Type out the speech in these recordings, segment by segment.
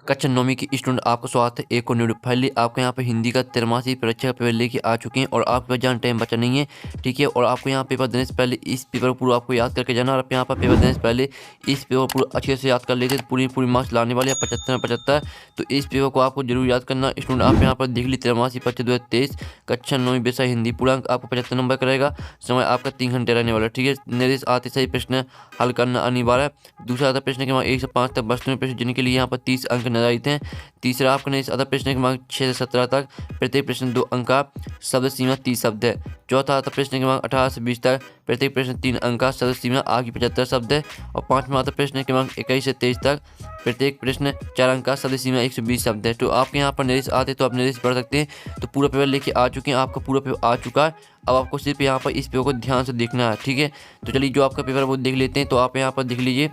कक्षा 9वीं की स्टूडेंट आपका स्वागत है एक और न्यू फाइनली आपको यहाँ पे हिंदी का 13वीं परीक्षा का पेपर लेके आ चुके हैं और आपके पास ज़्यादा टाइम बचा नहीं है। ठीक है, और आपको यहाँ पेपर देने से पहले इस पेपर को पूरा आपको याद करके जाना, और आप यहाँ पर पेपर देने से पहले इस पेपर पूरा अच्छे से याद कर लेते तो पूरी मार्क्स लाने वाले 75 तो इस पेपर को आपको जरूर याद करना स्टूडेंट। आप यहाँ पर देख ली 13वीं परीक्षा 2023 कक्षा 9वीं विषय हिंदी, पूर्णांक आपको 75 नंबर का रहेगा। समय आपका 3 घंटे रहने वाला। ठीक है, निर्देश आते सही प्रश्न हल करना अनिवार्य है। दूसरा आता प्रश्न के मार्क 1 से 5 तक वस्तु प्रश्न जिनके लिए यहाँ पर 30 अंक निर्धारित हैं। तीसरा आपका नहीं आता प्रश्न के मार्क 6 से 17 तक, प्रत्येक प्रश्न 2 अंक का, शब्द सीमा 30 शब्द है। चौथा आता प्रश्न के मार्क 18 से 20 तक, प्रत्येक प्रश्न 3 अंक का, शब्द सीमा आगे 75 शब्द है। और पांचवा आता प्रश्न के मार्क 21 से 23 तक, प्रत्येक प्रश्न 4 अंक का, शब्द सीमा 120 शब्द है। तो आपके यहाँ पर निर्देश आते तो आप निर्देश पढ़ सकते हैं। तो पूरा पेपर लेके आ चुके हैं, आपका पूरा पेपर आ चुका है। अब आपको सिर्फ यहाँ पर इस पेपर को ध्यान से देखना है। ठीक है, तो चलिए जो आपका पेपर है वो देख लेते हैं। तो आप यहाँ पर देख लीजिए,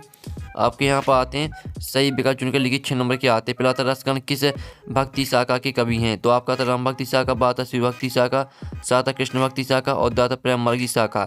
आपके यहाँ पर आते हैं सही विकल्प चुनकर लिखिए 6 नंबर के आते हैं। पहला आता रसगण किस भक्ति शाखा के कवि हैं? तो आपका आता राम भक्ति शाखा, बाता शिव भक्ति शाखा, साता कृष्ण भक्ति शाखा और दाता प्रेम मार्गी शाखा।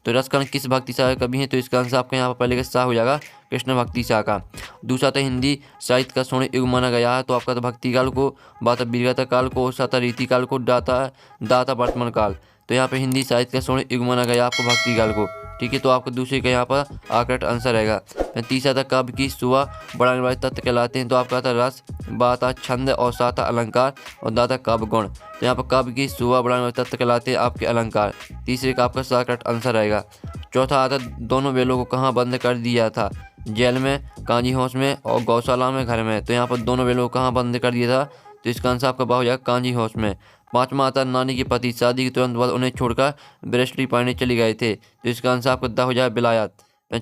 तो रसगण किस भक्ति शाखा के कवि हैं? तो इसका आंसर आपका यहाँ पर पहले का शाह हो जाएगा, कृष्ण भक्ति शाखा। दूसरा था हिंदी साहित्य का स्वर्ण युग माना गया है। तो आपका था भक्ति काल को, बाता वीरगाथा काल को, साता रीति काल को, दाता वर्तमान काल। तो यहाँ पे हिंदी साहित्य का स्वर्ण युग माना गया आपको भक्ति काल को। ठीक है, तो आपका दूसरे का यहाँ पर करेक्ट आंसर रहेगा। तीसरा था काव्य की शोभा बढ़ाने वाले तत्व कहलाते हैं। तो आपका था रस, बाता छंद और साता अलंकार और दाता काव्य गुण। तो यहाँ पर काव्य की शोभा बढ़ाने वाले तत्व कहलाते हैं आपके अलंकार। तीसरे का आपका करेक्ट आंसर रहेगा। चौथा आता दोनों बेलों को कहाँ बंद कर दिया था? जेल में, कांजी हाउस में और गौशाला में, घर में। तो यहाँ पर दोनों बेलों को कहाँ बंद कर दिया था? तो इसका आंसर आपका बा हो जाएगा कांजी हाउस में। पांचवा आता नानी के पति शादी के तुरंत बाद उन्हें छोड़कर ब्रेस्टरी पाने चले गए थे। तो इसका आंसर आपका दा हो जाएगा बिलायत।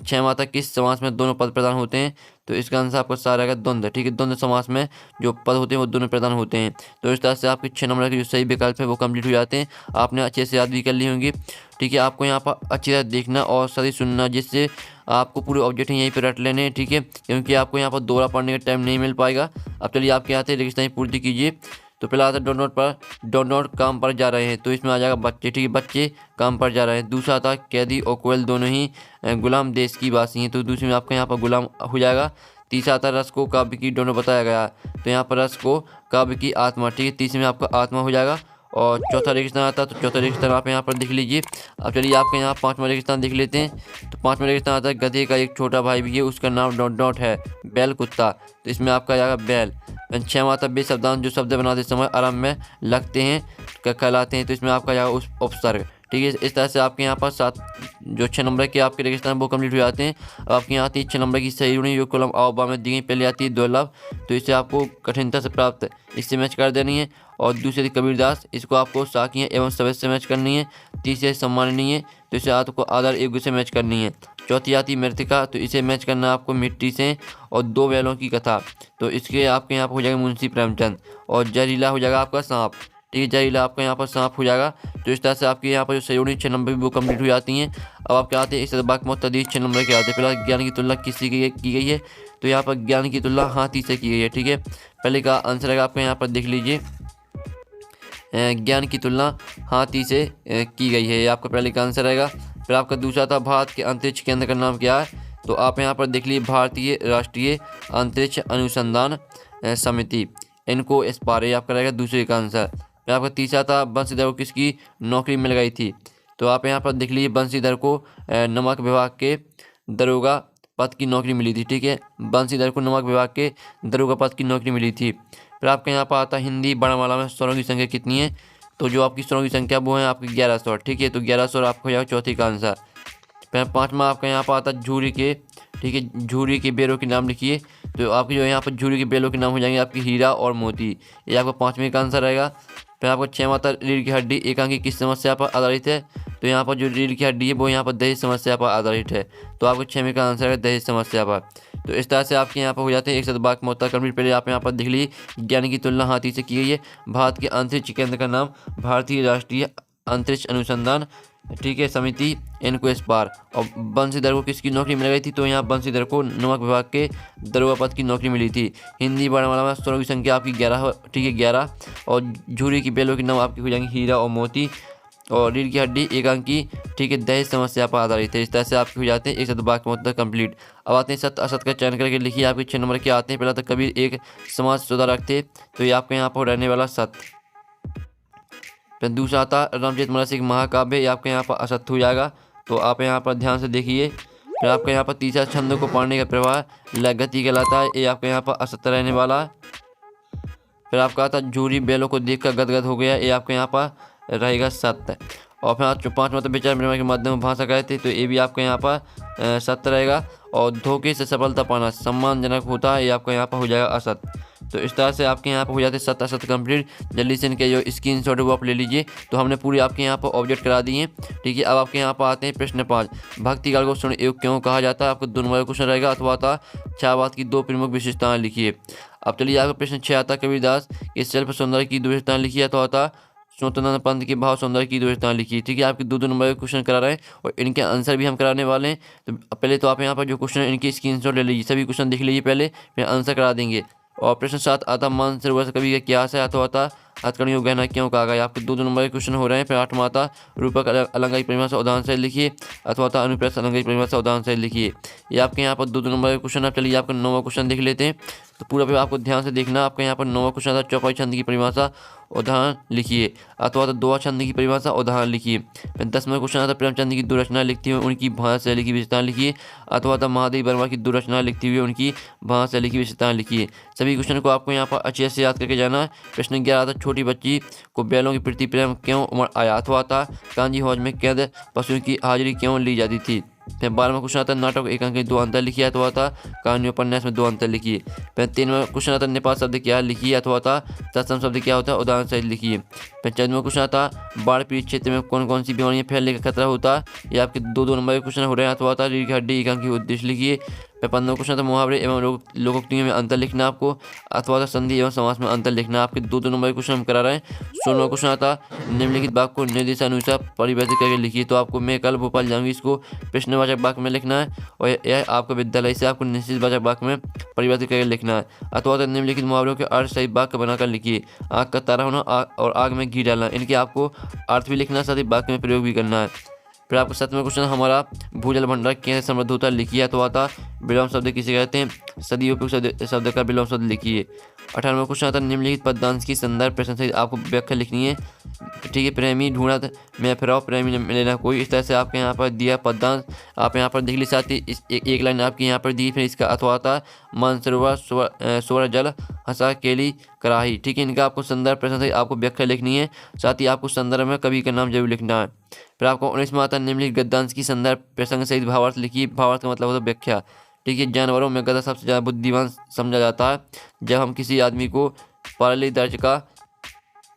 छह आता किस समास में दोनों पद प्रदान होते हैं? तो इसका आंसर आपका सा रहेगा द्वंद्व। ठीक है, द्वंद्व समास में जो पद होते हैं वो दोनों प्रदान होते हैं। तो इस तरह से आपके 6 नंबर के जो सही विकल्प है वो कंप्लीट हो जाते हैं। आपने अच्छे से याद भी कर ली होंगी। ठीक है, आपको यहाँ पर अच्छी तरह देखना और सही सुनना, जिससे आपको पूरे ऑब्जेक्ट यहीं पर रट लेने हैं। ठीक है, क्योंकि आपको यहाँ पर दोहरा पढ़ने का टाइम नहीं मिल पाएगा। अब चलिए आपके आते रेगिस्तानी पूर्ति कीजिए। तो पहला आता डोंट नोट काम पर जा रहे हैं। तो इसमें आ जाएगा बच्चे। ठीक है, बच्चे काम पर जा रहे हैं। दूसरा आता कैदी और कोयल दोनों ही गुलाम देश की वासी हैं। तो दूसरे में आपका यहाँ पर गुलाम हो जाएगा। तीसरा आता रस को काव्य की दोनों बताया गया। तो यहाँ पर रस को काव्य की आत्मा। ठीक है, तीसरे में आपका आत्मा हो जाएगा। और चौथा रेगिस्तान आता है। तो चौथा रेगिस्तान आप यहाँ पर देख लीजिए। अब चलिए आपके यहाँ पांचवा रेगिस्तान देख लेते हैं। तो पांचवा रेगिस्तान आता है गधे का एक छोटा भाई भी है, उसका नाम डॉट है, बैल कुत्ता। तो इसमें आपका आ जाएगा बैल। छठवां आता बेशब्दांश जो शब्द बनाते समय आरंभ में लगते हैं कहलाते हैं। तो इसमें आपका जाएगा उस उपसर्ग। ठीक है, इस तरह से आपके यहाँ पर 6 नंबर के आपके रेगिस्तान वो कंप्लीट हो जाते हैं। अब आपके यहाँ आती है 6 नंबर की सही जुड़ी जो कॉलम आओ बा में दी गई। पहले आती है दुर्लभ, तो इसे आपको कठिनता से प्राप्त इससे मैच कर देनी है। और दूसरी कबीरदास, इसको आपको साखियाँ एवं सवय से मैच करनी है। तीसरे सम्माननीय, तो इसे आपको आदर योग्य से मैच करनी है। चौथी आती मृतिका, तो इसे मैच करना आपको मिट्टी से। और 2 बैलों की कथा, तो इसके आपके यहाँ पर हो जाएगा मुंशी प्रेमचंद। और जहरीला हो जाएगा आपका सांप। ठीक है, जहरीला आपका यहाँ पर सांप हो जाएगा। तो इस तरह से आपके यहाँ पर जो सही 6 नंबर वो कंप्लीट हो जाती हैं। अब आपके आते हैं इस बाक मुतदीस 6 नंबर के आते हैं। पहला ज्ञान की तुलना किससे की गई है? तो यहाँ पर ज्ञान की तुलना हाथी से की गई है। ठीक है, पहले का आंसर रहेगा आपका यहाँ पर देख लीजिए, ज्ञान की तुलना हाथी से की गई है। ये आपका पहले का आंसर रहेगा। फिर आपका दूसरा था भारत के अंतरिक्ष केंद्र का नाम क्या है? तो आप यहाँ पर देख लीजिए, भारतीय राष्ट्रीय अंतरिक्ष अनुसंधान समिति, इनको एस्पारे आपका रहेगा दूसरे का आंसर। फिर आपका तीसरा था बंशीधर को किसकी नौकरी मिल गई थी? तो आप यहाँ पर देख लीजिए, बंशीधर को नमक विभाग के दरोगा पद की नौकरी मिली थी। ठीक है, बंशीधर को नमक विभाग के दरोगा पद की नौकरी मिली थी। फिर आपके यहाँ पर आता है हिंदी वर्णमाला में स्वरों की संख्या कितनी है? तो जो आपकी स्वरों की संख्या वो है आपकी 11 स्वर। ठीक है, तो 11 स्वर आपको हो जाएगा चौथी का आंसर। फिर पाँचवा आपका यहाँ पर आता है झूरी के। ठीक है, झूरी के बेलों के नाम लिखिए। तो आपके जो यहाँ पर झूरी के बेलों के नाम हो जाएंगे आपकी हीरा और मोती। ये आपका 5वें का आंसर रहेगा। फिर आपका 6वां आता रीढ़ की हड्डी एकांकी किस समस्या पर आधारित है? तो यहाँ पर जो रीढ़ की हड्डी है वो यहाँ पर दहेज समस्या पर आधारित है। तो आपको 6वें का आंसर है दहेज समस्या पर। तो इस तरह से आपके यहाँ पर हो जाते हैं 100 मोहत्तर कंप्लीट। पहले आप यहाँ पर देख लीजिए, ज्ञान की तुलना हाथी से की गई है। भारत के अंतरिक्ष केंद्र का नाम भारतीय राष्ट्रीय अंतरिक्ष अनुसंधान, ठीक है, समिति, इनको एस्पार। और बंशीधर को किसकी नौकरी मिल गई थी? तो यहाँ बंशीधर को नमक विभाग के दरोगा पद की नौकरी मिली थी। हिंदी वर्णमाला में स्वरों की संख्या आपकी 11। ठीक है, 11। और झूरी की बेलों के नाम आपकी हो जाएंगी हीरा और मोती। और रीढ़ की हड्डी एक अंक की, ठीक है, दहेज समस्या पर आधारित है। इस तरह से आपके हो जाते हैं 107 वाक्य मतलब कंप्लीट। अब आते हैं सत्य असत्य का चयन करके लिखिए। आपके 6 नंबर के आते हैं। पहला तो कबीर एक समाज सुधारक थे, तो ये आपके यहाँ पर रहने वाला सत्य। फिर दूसरा आता रामचरितमानस एक महाकाव्य, ये आपके यहाँ पर असत्य हो जाएगा, तो आप यहाँ पर ध्यान से देखिए। फिर आपके यहाँ पर तीसरा छंदों को पढ़ने का प्रवाह लयगति कहलाता है, ये आपके यहाँ पर असत्य रहने वाला है। फिर आपका आता जूरी बैलों को देखकर गदगद हो गया, ये आपके यहाँ पर रहेगा सत्य। और फिर आज 5 मतलब विचार विनिमय के माध्यम में भाषा कहते, तो ये भी आपके यहाँ पर सत्य रहेगा। और धोखे से सफलता पाना सम्मानजनक होता है, ये आपका यहाँ पर हो जाएगा असत्य। तो इस तरह से आपके यहाँ पर हो जाते हैं सत्य असत्य कंप्लीट। जल्दी से इनके जो स्क्रीनशॉट है वो आप ले लीजिए। तो हमने पूरी आपके यहाँ पर ऑब्जेक्ट करा दिए, ठीक है। अब आपके यहाँ पर आते हैं प्रश्न 5, भक्ति काल को स्वर्ण युग क्यों कहा जाता है। आपको 2 नंबर क्वेश्चन रहेगा। अथवा था छायावाद की 2 प्रमुख विशेषताएं लिखिए। अब चलिए आपका प्रश्न 6 आता है, कबीरदास के शिल्प सौंदर्य की 2 विशेषताएं लिखिए। अथवा था स्वतंत्र पंथ के भाव सौंदर्य की 2 विशेषताएं लिखिए, ठीक है। आपके 2 नंबर के क्वेश्चन करा रहे हैं और इनके आंसर भी हम कराने वाले हैं। तो पहले तो आप यहाँ पर जो क्वेश्चन है इनकी स्क्रीनशॉट ले लीजिए, सभी क्वेश्चन देख लीजिए पहले, फिर आंसर करा देंगे। और प्रश्न 7 आता मानसरोवर से कवि का क्या है। अथवा था हथकड़ियों गहना क्यों कहा गया। आपके 2 नंबर के क्वेश्चन हो रहे हैं। फिर 8वां आता रूपक अलंकार की परिभाषा उदाहरण से लिखिए। अथवा था अनुप्रास अलंकार की परिभाषा उदाहरण से लिखिए। ये आपके यहाँ पर 2 नंबर के क्वेश्चन। आप चलिए आपका 9वां क्वेश्चन देख लेते हैं। तो पूरा पे आपको ध्यान से देखना। आपका यहाँ पर 9वां क्वेश्चन आता चौपाई छंद की परिभाषा उदाहरण लिखिए। अथवा तो दोहा छंद की परिभाषा उदाहरण लिखिए। फिर 10वां क्वेश्चन आता प्रेमचंद की 2 रचनाएं लिखती हुई उनकी भाषा शैली की विशेषताएं लिखिए। अथवा तो महादेव वर्मा की 2 रचनाएं लिखती हुई उनकी भाषा शैली की विशेषताएं लिखिए। सभी क्वेश्चन को आपको यहाँ पर अच्छे से याद करके जाना है। प्रश्न 11 आता छोटी बच्ची को बैलों के प्रति प्रेम क्यों उमड़ आया। अथवा था कांजी हौज में कैद पशुओं की हाजिरी क्यों ली जाती थी। फिर 12वां क्वेश्चन आता नाटक एक अंक के 2 अंतर लिखिए। अथवा था कहानी उपन्यास में 2 अंतर लिखिए। फिर 13वां क्वेश्चन आता नेपाल शब्द क्या लिखिए। अथवा था तत्सम शब्द क्या होता है उदाहरण सहित लिखिए। फिर 14वां क्वेश्चन आता बाढ़ पीड़ित क्षेत्र में कौन कौन सी बीमारियां फैलने का खतरा होता है। ये आपके 2 नंबर के क्वेश्चन हो रहे हैं। अथवा था रीढ़ की हड्डी एक अंक की उद्देश्य लिखिए। फिर 15वां क्वेश्चन था मुहावरे एवं लोकोक्तियों में अंतर लिखना आपको। अथवा था संधि एवं समास में अंतर लिखना। आपके 2 नंबर के क्वेश्चन हम करा रहे हैं। 16वां क्वेश्चन आता निम्नलिखित वाक्य को निर्देशानुसार परिवर्तित करके लिखिए। तो आपको मैं कल भोपाल जाऊंगी इसको प्रश्नवाचक वाक्य में लिखना है और यह आपका विद्यालय से आपको निश्चितवाचक वाक्य में परिवर्तित करके लिखना है। अथवा तो निम्नलिखित मुहावरों के अर्थ सही वाक्य बनाकर लिखिए। आग का तारा होना और आग में घी डालना, इनके आपको अर्थ भी लिखना साथ ही वाक्य में प्रयोग भी करना है। फिर आपका 7वां क्वेश्चन हमारा भूजल भंडार कैसे समृद्ध होता है लिखिए। अथवा था विलोम शब्द किसे कहते हैं, सदी उपयुक्त शब्द का विलोम शब्द लिखिए। 18वां क्वेश्चन आता है निम्नलिखित पदयांश की संदर्भ प्रश्न सहित आपको व्याख्या लिखनी है, ठीक है। प्रेमी ढूंढत मैं फिराओ प्रेमी न मिले ना कोई, इस तरह से आपके यहाँ पर दिया पदयांश आप यहाँ पर देख ली। साथ ही इस एक लाइन आपकी यहाँ पर दी। फिर इसका अथवा था मानसरोवर स्वर जल हंसा केली कराही, ठीक है। इनका आपको संदर्भ प्रश्न सहित आपको व्याख्या लिखनी है, साथ ही आपको संदर्भ में कवि का नाम जरूर लिखना है। फिर आपको 19वां आता निम्नलिखित गद्यांश की संदर्भ प्रसंग सहित भावार्थ लिखिए। भावार्थ का मतलब होता है व्याख्या, ठीक है। जानवरों में गधा सबसे ज़्यादा बुद्धिमान समझा जाता है। जब हम किसी आदमी को पारली दर्ज का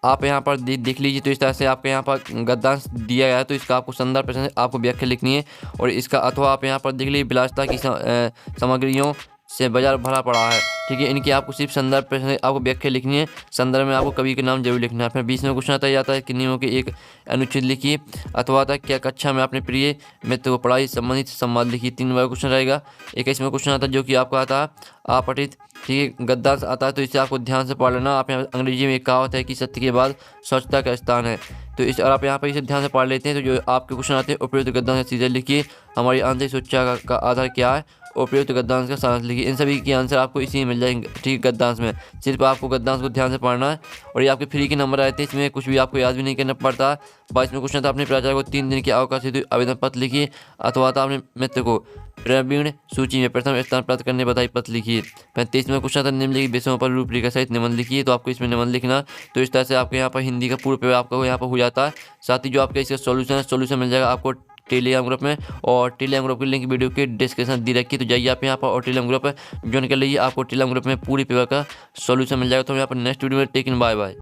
आप यहाँ पर देख लीजिए। तो इस तरह से आपके यहाँ पर गद्यांश दिया गया है, तो इसका आपको संदर्भ प्रश्न आपको व्याख्या लिखनी है। और इसका अथवा आप यहाँ पर देख लीजिए विलासिता की सामग्रियों से बाजार भरा पड़ा है, ठीक है। इनकी आपको सिर्फ संदर्भ प्रश्न आपको व्याख्या लिखनी है, संदर्भ में आपको कवि के नाम जरूर लिखना है। फिर 20वां क्वेश्चन आता जाता है कि नियमों के एक अनुच्छेद लिखिए। अथवा था क्या कक्षा में अपने प्रिय मित्र को पढ़ाई संबंधित संवाद लिखिए। 3 नंबर क्वेश्चन रहेगा। 21वां क्वेश्चन आता है जो कि आपका आता है आपठित, ठीक है, गद्यांश आता है, तो इसे आपको ध्यान से पढ़ लेना। आप यहाँ अंग्रेजी में एक कहावत है कि सत्य के बाद स्वच्छता का स्थान है, तो इस और आप यहाँ पर इसे ध्यान से पढ़ लेते हैं। तो जो आपके क्वेश्चन आते हैं उपयुक्त गद्यांश सीधे लिखिए। हमारी आंतरिक सुरक्षा का आधार क्या है, उपयुक्त गद्यांश का सारांश लिखिए। इन सभी के आंसर आपको इसी में मिल जाएंगे, ठीक है। गद्यांश में सिर्फ आपको गद्यांश को ध्यान से पढ़ना है और ये आपके फ्री के नंबर रहते हैं, इसमें कुछ भी आपको याद भी नहीं करना पड़ता। 22वां क्वेश्चन था अपने प्राचार्य को 3 दिन के अवकाश हेतु आवेदन पत्र लिखिए। अथवा था अपने मित्र को प्रवीण सूची में प्रथम स्थान प्राप्त करने बधाई पत्र लिखिए। 35वां क्वेश्चन था निम्नलिखित विषयों पर रूपरेखा सहित निबंध लिखिए। तो आपको इसमें निबंध लिखना। तो इस तरह से आपके यहाँ पर हिंदी का पूर्ण पेपर आपका यहाँ पर हो जाता है। साथ ही जो आपका इसका सॉल्यूशन मिल जाएगा आपको टेलीग्राम ग्रुप में, और टेलीग्राम ग्रुप की लिंक वीडियो के डिस्क्रिप्शन दी रखी है। तो जाइए आप यहाँ पर और टेलीग्राम ग्रुप ज्वाइन कर लीजिए। आपको टेलीग्राम ग्रुप में पूरी पेपर का सॉल्यूशन मिल जाएगा। तो हम यहाँ पर नेक्स्ट वीडियो में टेकिन बाय बाय।